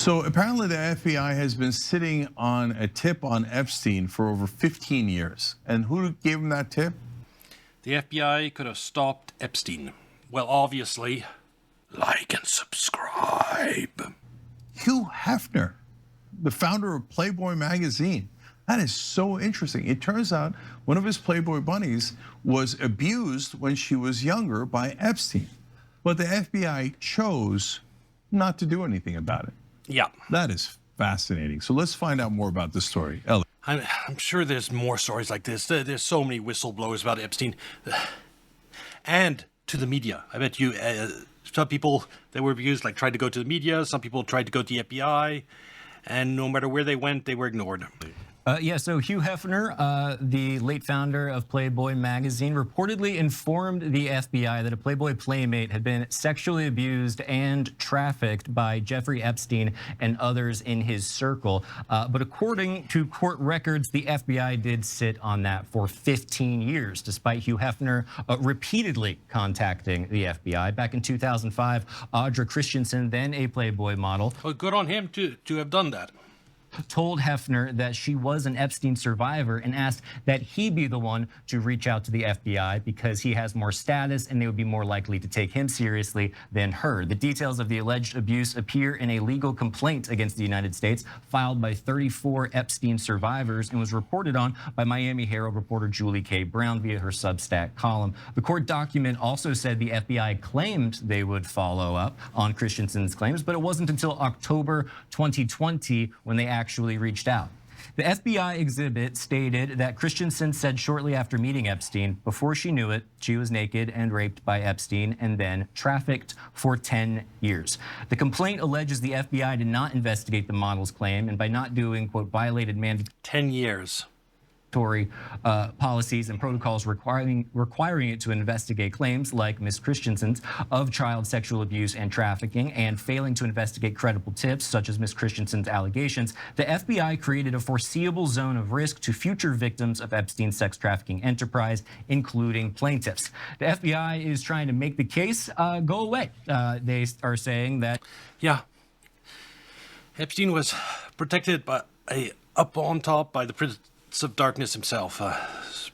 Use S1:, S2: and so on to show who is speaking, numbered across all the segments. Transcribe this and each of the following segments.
S1: So apparently the FBI has been sitting on a tip on Epstein for over 15 years. And who gave him that tip?
S2: The FBI could have stopped Epstein. Well, obviously, like and subscribe.
S1: Hugh Hefner, the founder of Playboy magazine. That is so interesting. It turns out one of his Playboy bunnies was abused when she was younger by Epstein. But the FBI chose not to do anything about it.
S2: Yeah.
S1: That is fascinating. So let's find out more about this story. Ellie.
S2: I'm sure there's more stories like this. There's so many whistleblowers about Epstein. And to the media. I bet you some people that were abused tried to go to the media. Some people tried to go to the FBI. And no matter where they went, they were ignored.
S3: So Hugh Hefner, the late founder of Playboy magazine, reportedly informed the FBI that a Playboy playmate had been sexually abused and trafficked by Jeffrey Epstein and others in his circle. But according to court records, the FBI did sit on that for 15 years, despite Hugh Hefner repeatedly contacting the FBI. Back in 2005, Audra Christensen, then a Playboy model.
S2: Well, good on him to have done that.
S3: Told Hefner that she was an Epstein survivor and asked that he be the one to reach out to the FBI because he has more status and they would be more likely to take him seriously than her. The details of the alleged abuse appear in a legal complaint against the United States filed by 34 Epstein survivors and was reported on by Miami Herald reporter Julie K. Brown via her Substack column. The court document also said the FBI claimed they would follow up on Christensen's claims, but it wasn't until October 2020 when they actually reached out. The FBI exhibit stated that Christensen said shortly after meeting Epstein, before she knew it, she was naked and raped by Epstein and then trafficked for 10 years. The complaint alleges the FBI did not investigate the model's claim and by not doing, quote, violated mandatory
S2: 10 years.
S3: Policies and protocols requiring it to investigate claims like Ms. Christensen's of child sexual abuse and trafficking and failing to investigate credible tips such as Ms. Christensen's allegations, the FBI created a foreseeable zone of risk to future victims of Epstein's sex trafficking enterprise, including plaintiffs. The FBI is trying to make the case go away. They are saying that...
S2: Yeah. Epstein was protected by up on top by the Prince of Darkness himself.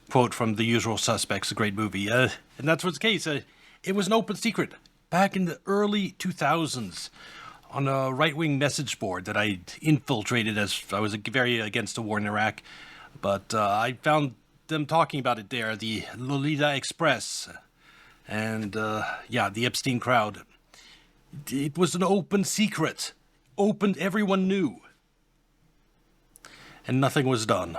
S2: Quote from The Usual Suspects, a great movie. And that's what's the case. It was an open secret back in the early 2000s on a right-wing message board that I infiltrated as I was very against the war in Iraq. But I found them talking about it there, the Lolita Express and, the Epstein crowd. It was an open secret. Everyone knew. And nothing was done.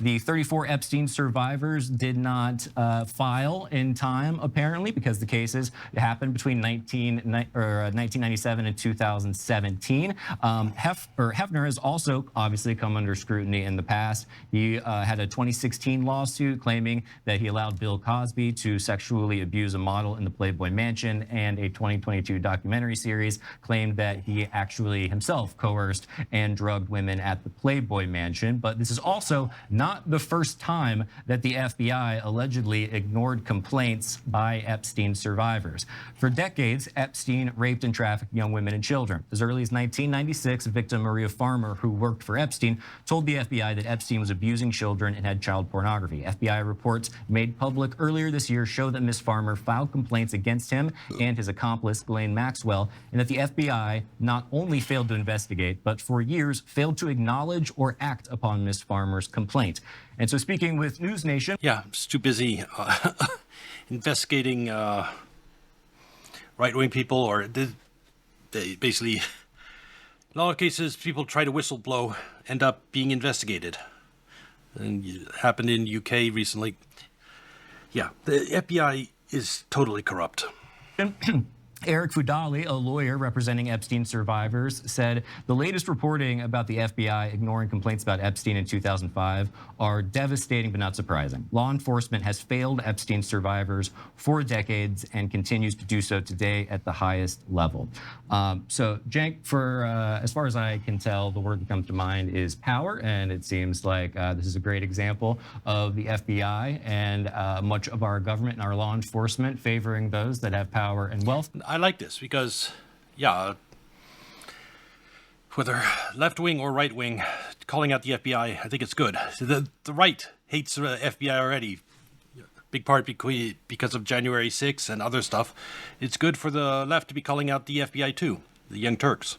S3: The 34 Epstein survivors did not file in time, apparently, because the cases happened between 1997 and 2017. Hefner has also obviously come under scrutiny in the past. He had a 2016 lawsuit claiming that he allowed Bill Cosby to sexually abuse a model in the Playboy Mansion, and a 2022 documentary series claimed that he actually himself coerced and drugged women at the Playboy Mansion. But this is also not the first time that the FBI allegedly ignored complaints by Epstein survivors. For decades, Epstein raped and trafficked young women and children. As early as 1996, victim Maria Farmer, who worked for Epstein, told the FBI that Epstein was abusing children and had child pornography. FBI reports made public earlier this year show that Ms. Farmer filed complaints against him and his accomplice, Ghislaine Maxwell, and that the FBI not only failed to investigate, but for years failed to acknowledge or act upon Ms. Farmer's complaint. And so speaking with News Nation...
S2: Yeah, I'm just too busy investigating right-wing people, or they basically, in a lot of cases, people try to whistleblow, end up being investigated. And it happened in the UK recently. Yeah, the FBI is totally corrupt.
S3: Eric Fudali, a lawyer representing Epstein survivors, said the latest reporting about the FBI ignoring complaints about Epstein in 2005 are devastating but not surprising. Law enforcement has failed Epstein survivors for decades and continues to do so today at the highest level. So, Cenk, for as far as I can tell, the word that comes to mind is power, and it seems like this is a great example of the FBI and much of our government and our law enforcement favoring those that have power and wealth.
S2: I like this because, yeah, whether left wing or right wing, calling out the FBI, I think it's good. The right hates the FBI already, big part because of January 6th and other stuff. It's good for the left to be calling out the FBI too, the Young Turks.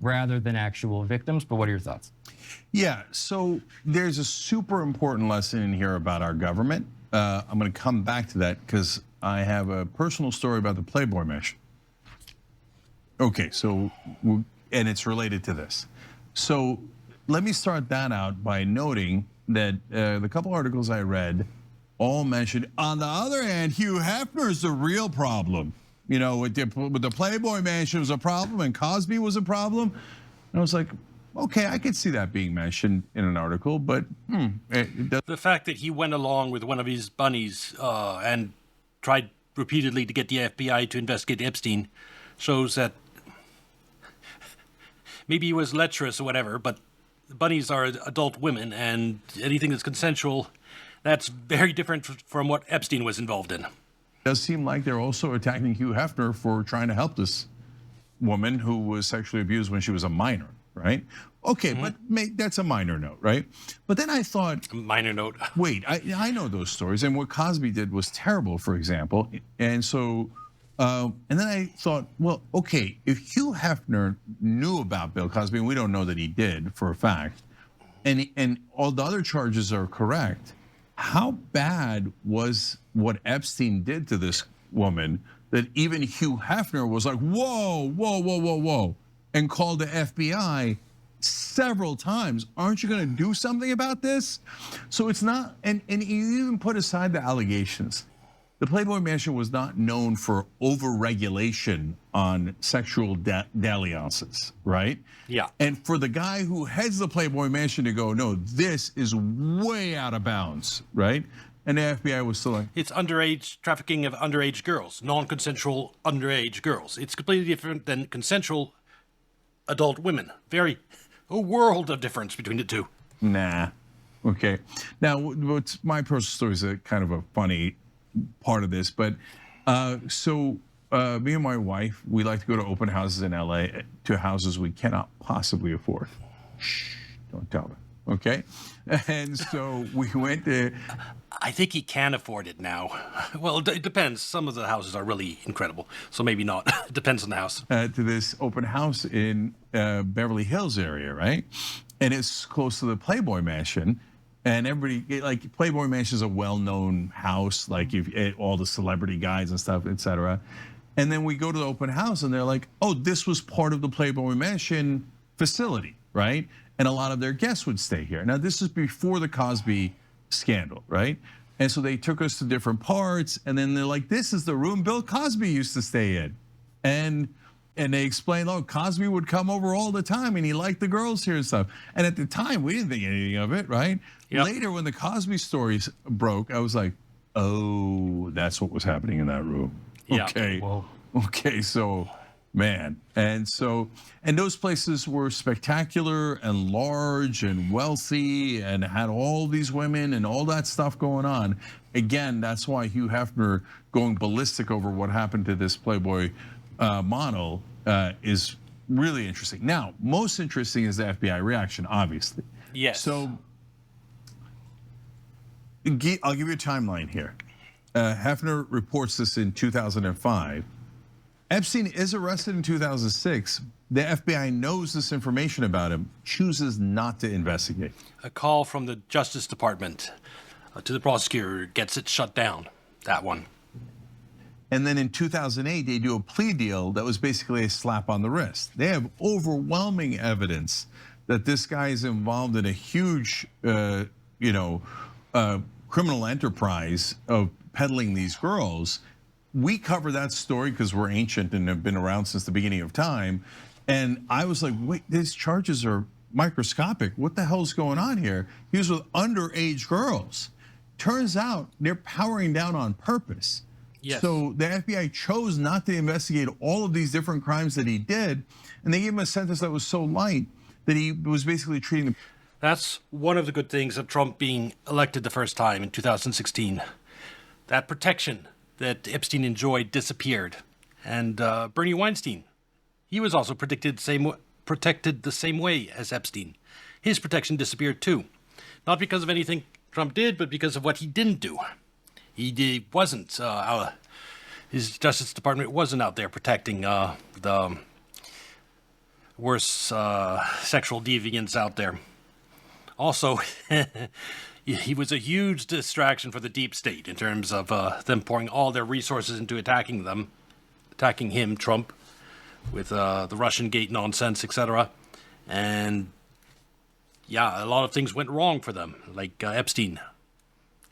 S3: Rather than actual victims, but what are your thoughts?
S1: Yeah, so there's a super important lesson in here about our government. I'm going to come back to that because I have a personal story about the Playboy Mansion. Okay, so, and it's related to this. So let me start that out by noting that the couple articles I read all mentioned, on the other hand, Hugh Hefner is the real problem. You know, with the Playboy Mansion was a problem and Cosby was a problem. And I was like, okay, I could see that being mentioned in an article, but it does.
S2: The fact that he went along with one of his bunnies and tried repeatedly to get the FBI to investigate Epstein shows that maybe he was lecherous or whatever, but bunnies are adult women, and anything that's consensual, that's very different from what Epstein was involved in.
S1: It does seem like they're also attacking Hugh Hefner for trying to help this woman who was sexually abused when she was a minor, right? Okay, but that's a minor note, right? But then I thought,
S2: minor note.
S1: Wait, I know those stories, and what Cosby did was terrible, for example, and so, and then I thought, well, okay, if Hugh Hefner knew about Bill Cosby, and we don't know that he did for a fact, and all the other charges are correct, how bad was what Epstein did to this woman that even Hugh Hefner was like, whoa, and called the FBI several times. Aren't you going to do something about this? So it's not, and you even put aside the allegations. The Playboy Mansion was not known for over-regulation on sexual dalliances, right?
S2: Yeah.
S1: And for the guy who heads the Playboy Mansion to go, no, this is way out of bounds, right? And the FBI was still like,
S2: it's underage trafficking of underage girls, non-consensual underage girls. It's completely different than consensual adult women. A world of difference between the two.
S1: nah, okay. Now, what's my personal story is a kind of a funny part of this, but so me and my wife, we like to go to open houses in LA to houses we cannot possibly afford. Shh, don't tell them, okay? And so we went to.
S2: I think he can afford it now. Well, it depends. Some of the houses are really incredible, so maybe not. It depends on the house.
S1: To this open house in Beverly Hills area, right? And it's close to the Playboy Mansion. And everybody, like, Playboy Mansion is a well-known house, like all the celebrity guys and stuff, etc. And then we go to the open house and they're like, oh, this was part of the Playboy Mansion facility, right? And a lot of their guests would stay here. Now, this is before the Cosby scandal, right? And so they took us to different parts, and then they're like, this is the room Bill Cosby used to stay in. And they explained, oh, Cosby would come over all the time and he liked the girls here and stuff. And at the time, we didn't think anything of it, right? Yep. Later, when the Cosby stories broke, I was like, oh, that's what was happening in that room.
S2: Yeah.
S1: Okay.
S3: Whoa.
S1: Okay, so, man. And those places were spectacular and large and wealthy and had all these women and all that stuff going on. Again, that's why Hugh Hefner going ballistic over what happened to this Playboy model is really interesting. Now, most interesting is the FBI reaction, obviously.
S2: Yes.
S1: So I'll give you a timeline here. Hefner reports this in 2005. Epstein is arrested in 2006. The FBI knows this information about him, chooses not to investigate.
S2: A call from the Justice Department to the prosecutor gets it shut down, that one.
S1: And then in 2008, they do a plea deal that was basically a slap on the wrist. They have overwhelming evidence that this guy is involved in a huge, criminal enterprise of peddling these girls. We cover that story because we're ancient and have been around since the beginning of time. And I was like, wait, these charges are microscopic. What the hell's going on here? He was with underage girls. Turns out they're powering down on purpose.
S2: Yes.
S1: So the FBI chose not to investigate all of these different crimes that he did, and they gave him a sentence that was so light that he was basically treating them.
S2: That's one of the good things of Trump being elected the first time in 2016. That protection that Epstein enjoyed disappeared. And Bernie Weinstein, he was also predicted the same protected the same way as Epstein. His protection disappeared too. Not because of anything Trump did, but because of what he didn't do. He wasn't, his Justice Department wasn't out there protecting the worst sexual deviants out there. Also, he was a huge distraction for the deep state in terms of them pouring all their resources into attacking him, Trump, with the Russian gate nonsense, etc. And yeah, a lot of things went wrong for them, like Epstein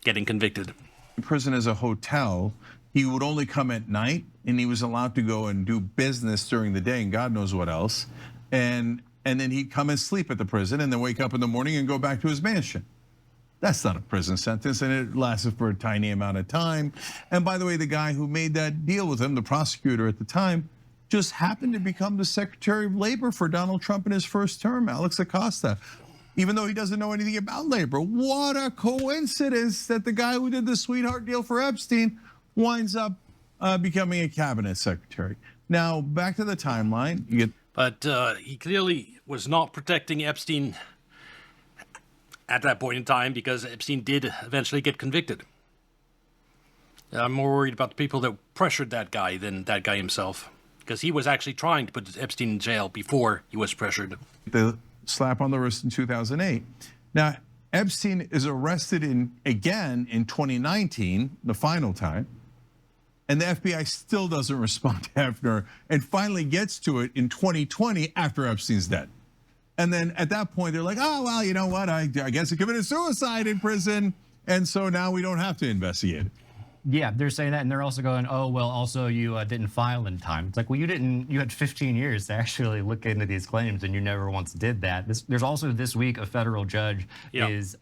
S2: getting convicted.
S1: Prison as a hotel, he would only come at night, and he was allowed to go and do business during the day and God knows what else. And then he'd come and sleep at the prison and then wake up in the morning and go back to his mansion. That's not a prison sentence, and it lasted for a tiny amount of time. And by the way, the guy who made that deal with him, the prosecutor at the time, just happened to become the Secretary of Labor for Donald Trump in his first term, Alex Acosta, even though he doesn't know anything about labor. What a coincidence that the guy who did the sweetheart deal for Epstein winds up becoming a cabinet secretary. Now, back to the timeline.
S2: But he clearly was not protecting Epstein at that point in time, because Epstein did eventually get convicted. I'm more worried about the people that pressured that guy than that guy himself, because he was actually trying to put Epstein in jail before he was pressured.
S1: The slap on the wrist in 2008. Now, Epstein is arrested again in 2019, the final time, and the FBI still doesn't respond to Hefner, and finally gets to it in 2020 after Epstein's dead. And then at that point, they're like, oh, well, you know what? I guess he committed suicide in prison, and so now we don't have to investigate it.
S3: Yeah, they're saying that, and they're also going, oh, well, also you didn't file in time. It's like, well, you had 15 years to actually look into these claims, and you never once did that. There's also this week a federal judge is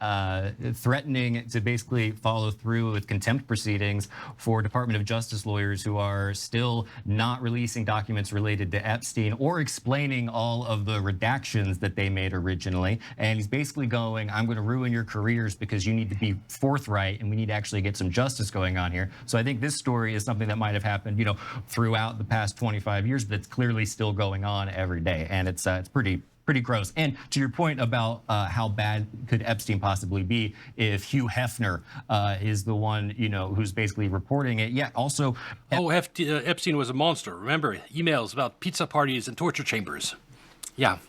S3: threatening to basically follow through with contempt proceedings for Department of Justice lawyers who are still not releasing documents related to Epstein or explaining all of the redactions that they made originally. And he's basically going, I'm going to ruin your careers because you need to be forthright, and we need to actually get some justice going on here. So I think this story is something that might have happened, throughout the past 25 years, but it's clearly still going on every day, and it's pretty gross. And to your point about how bad could Epstein possibly be if Hugh Hefner is the one, who's basically reporting it. Yeah, also.
S2: Epstein was a monster. Remember, emails about pizza parties and torture chambers. Yeah,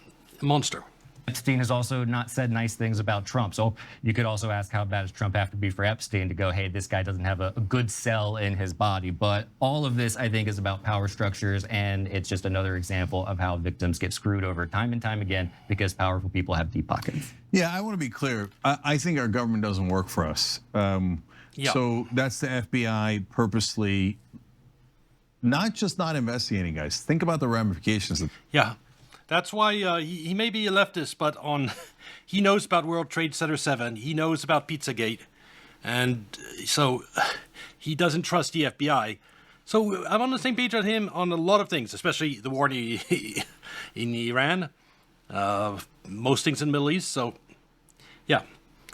S2: a monster.
S3: Epstein has also not said nice things about Trump. So you could also ask, how bad does Trump have to be for Epstein to go, hey, this guy doesn't have a good cell in his body? But all of this, I think, is about power structures, and it's just another example of how victims get screwed over time and time again because powerful people have deep pockets.
S1: Yeah, I want to be clear. I think our government doesn't work for us. So that's the FBI purposely not just not investigating, guys. Think about the ramifications.
S2: Yeah. That's why he may be a leftist, but he knows about World Trade Center 7. He knows about Pizzagate. And so he doesn't trust the FBI. So I'm on the same page with him on a lot of things, especially the war in Iran, most things in the Middle East. So, yeah,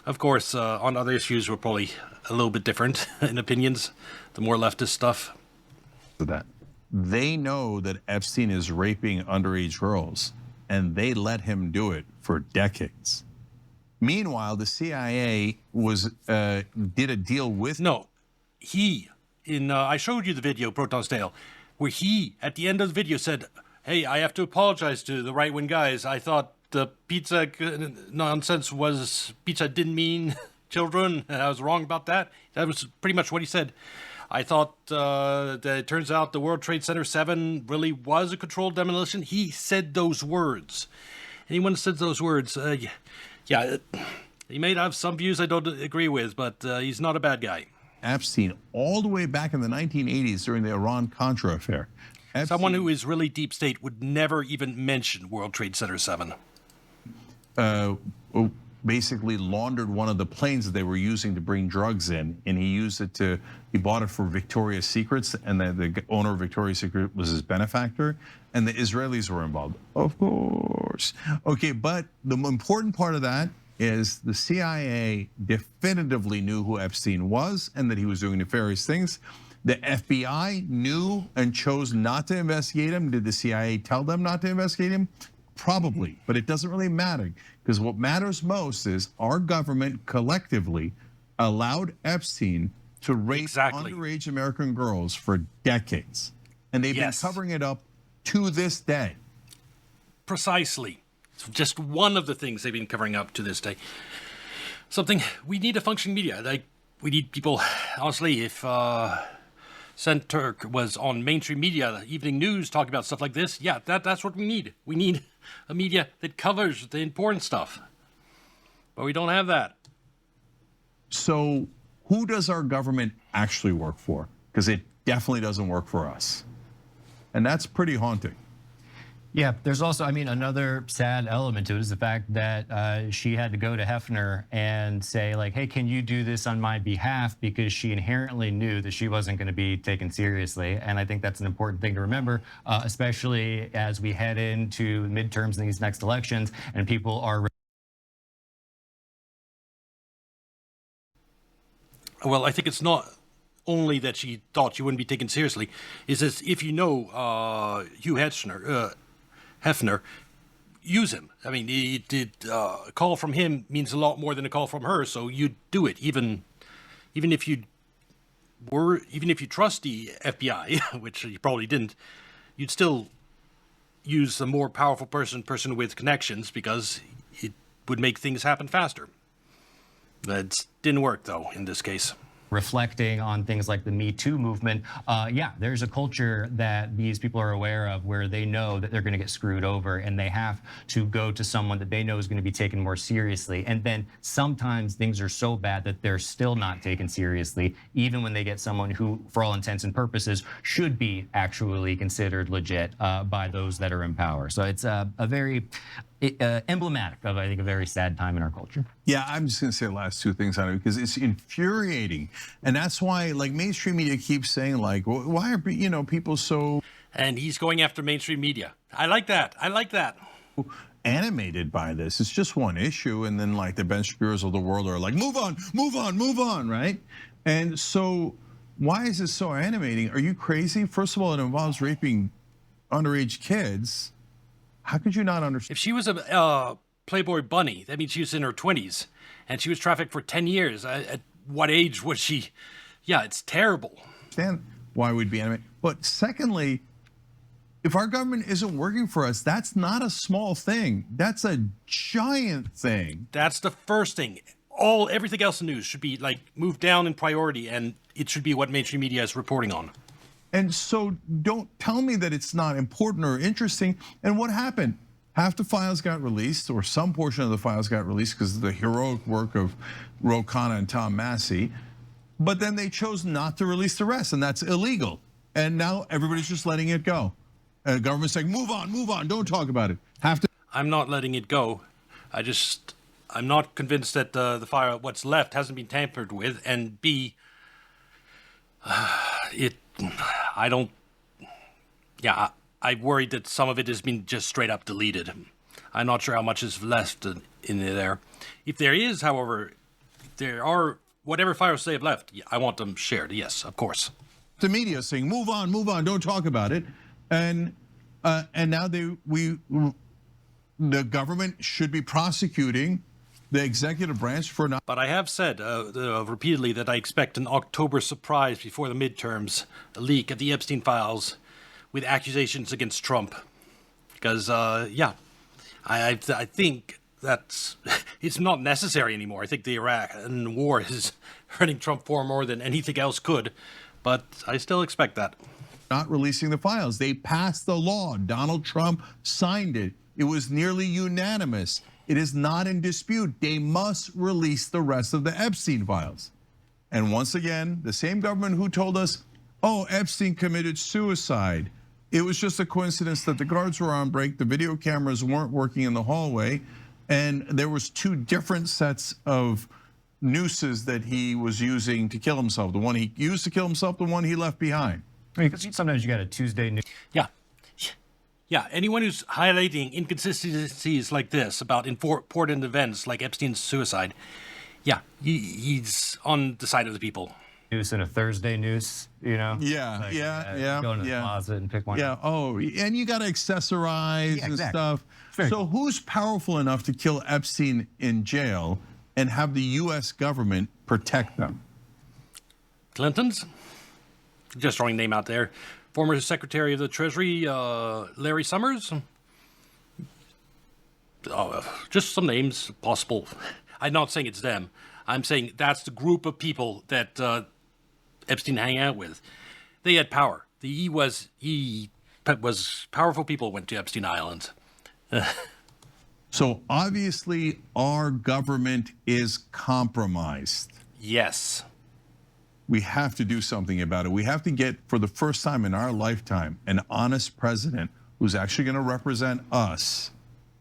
S2: of course, on other issues, we're probably a little bit different in opinions, the more leftist stuff.
S1: That. They know that Epstein is raping underage girls, and they let him do it for decades. Meanwhile, the CIA did a deal with.
S2: No, I showed you the video, Proton Stale, where he, at the end of the video, said, hey, I have to apologize to the right-wing guys. I thought the pizza nonsense was, pizza didn't mean children, and I was wrong about that. That was pretty much what he said. I thought that it turns out the World Trade Center 7 really was a controlled demolition. He said those words. Anyone said those words, yeah, he may have some views I don't agree with, but he's not a bad guy.
S1: Epstein, all the way back in the 1980s during the Iran-Contra affair.
S2: Someone who is really deep state would never even mention World Trade Center 7.
S1: Basically laundered one of the planes that they were using to bring drugs in, and he bought it for Victoria's Secrets, and the owner of Victoria's Secret was his benefactor, and the Israelis were involved. Of course. Okay, but the important part of that is the CIA definitively knew who Epstein was and that he was doing nefarious things. The FBI knew and chose not to investigate him. Did the CIA tell them not to investigate him? Probably, but it doesn't really matter, because what matters most is our government collectively allowed Epstein to rape underage American girls for decades. And they've been covering it up to this day.
S2: Precisely. It's just one of the things they've been covering up to this day. We need a functioning media. Like, we need people, honestly, if Centurk was on mainstream media, the evening news, talking about stuff like this, yeah, that's what we need. We need a media that covers the important stuff. But we don't have that.
S1: So who does our government actually work for? Because it definitely doesn't work for us. And that's pretty haunting.
S3: Yeah, there's also, another sad element to it is the fact that she had to go to Hefner and say, like, hey, can you do this on my behalf? Because she inherently knew that she wasn't going to be taken seriously. And I think that's an important thing to remember, especially as we head into midterms in these next elections and people are.
S2: Well, I think it's not only that she thought she wouldn't be taken seriously. It's as if you know Hugh Hefner, use him. I mean, a call from him means a lot more than a call from her, so you do it, even if you trust the FBI, which you probably didn't. You'd still use a more powerful person with connections, because it would make things happen faster. That didn't work, though, in this case.
S3: Reflecting on things like the Me Too movement, yeah, there's a culture that these people are aware of where they know that they're going to get screwed over and they have to go to someone that they know is going to be taken more seriously. And then sometimes things are so bad that they're still not taken seriously, even when they get someone who, for all intents and purposes, should be actually considered legit by those that are in power. So it's a very emblematic of, I think, a very sad time in our culture.
S1: Yeah, I'm just going to say the last two things on it because it's infuriating. And that's why, like, mainstream media keeps saying, like, well, why are, people so...
S2: And he's going after mainstream media. I like that.
S1: Animated by this. It's just one issue. And then, like, the Ben Shapiro's of the world are like, move on, right? And so why is this so animating? Are you crazy? First of all, it involves raping underage kids. How could you not understand?
S2: If she was a Playboy bunny, that means she was in her 20s, and she was trafficked for 10 years. At what age was she? Yeah, it's terrible.
S1: Understand why we'd be animated. But secondly, if our government isn't working for us, that's not a small thing. That's a giant thing.
S2: That's the first thing. Everything else in the news should be, like, moved down in priority, and it should be what mainstream media is reporting on.
S1: And so don't tell me that it's not important or interesting. And what happened? Half the files got released, or some portion of the files got released because of the heroic work of Ro Khanna and Tom Massey. But then they chose not to release the rest, and that's illegal. And now everybody's just letting it go. And the government's saying, move on, don't talk about it.
S2: I'm not letting it go. I'm not convinced that the file, what's left, hasn't been tampered with, and B, I worried that some of it has been just straight up deleted. I'm not sure how much is left in there. If there is, however, there are whatever files they have left, I want them shared. Yes, of course.
S1: The media saying, move on, don't talk about it. And now the government should be prosecuting the executive branch for not.
S2: But I have said repeatedly that I expect an October surprise before the midterms, a leak of the Epstein files with accusations against Trump. Because, I think that's, it's not necessary anymore. I think the Iraq war is hurting Trump far more than anything else could. But I still expect that.
S1: Not releasing the files. They passed the law. Donald Trump signed it. It was nearly unanimous. It is not in dispute. They must release the rest of the Epstein files. And once again, the same government who told us, oh, Epstein committed suicide. It was just a coincidence that the guards were on break, the video cameras weren't working in the hallway, and there was two different sets of nooses that he was using to kill himself. The one he used to kill himself, the one he left behind.
S3: Because sometimes you got a Tuesday news.
S2: Yeah, anyone who's highlighting inconsistencies like this about important events like Epstein's suicide, yeah, he's on the side of the people.
S3: noose and a Thursday noose, you know?
S1: Yeah,
S3: Like,
S1: yeah,
S3: go into the
S1: yeah.
S3: closet and pick one
S1: Yeah.
S3: up.
S1: Oh, and you got to accessorize
S3: Yeah,
S1: and
S3: exactly.
S1: stuff.
S3: Very
S1: So
S3: cool.
S1: who's powerful enough to kill Epstein in jail and have the U.S. government protect them?
S2: Clintons? Just throwing a name out there. Former Secretary of the Treasury, Larry Summers. Just some names possible. I'm not saying it's them. I'm saying that's the group of people that Epstein hang out with. They had power. He was powerful people went to Epstein Island.
S1: So obviously our government is compromised.
S2: Yes.
S1: We have to do something about it. We have to get, for the first time in our lifetime, an honest president who's actually going to represent us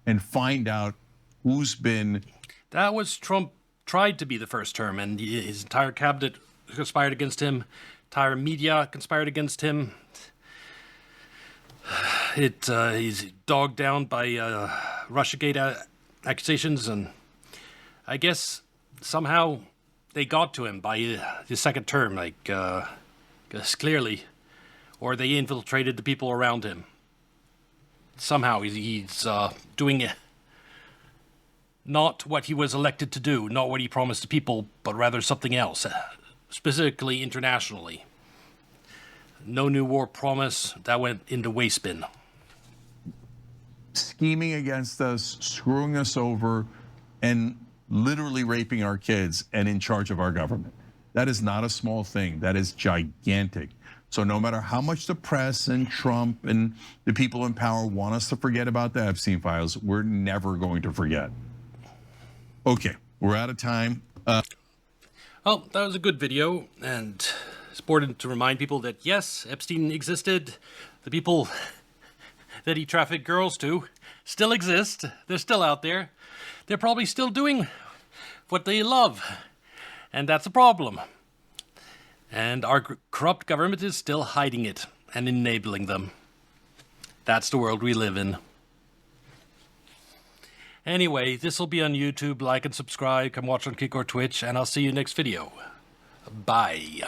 S1: and find out who's been.
S2: That was Trump tried to be the first term, and his entire cabinet conspired against him. Entire media conspired against him. He's dogged down by Russiagate accusations, and I guess somehow they got to him by his second term, like clearly, or they infiltrated the people around him. Somehow he's doing not what he was elected to do, not what he promised the people, but rather something else, specifically internationally. No new war promise, that went into waste bin.
S1: Scheming against us, screwing us over, and literally raping our kids and in charge of our government. That is not a small thing. That is gigantic. So no matter how much the press and Trump and the people in power want us to forget about the Epstein files, we're never going to forget. Okay, we're out of time.
S2: Well, that was a good video, and it's important to remind people that yes, Epstein existed. The people that he trafficked girls to still exist. They're still out there. They're probably still doing what they love, and that's a problem. And our corrupt government is still hiding it and enabling them. That's the world we live in. Anyway, this will be on YouTube. Like and subscribe. Come watch on Kick or Twitch, and I'll see you next video. Bye.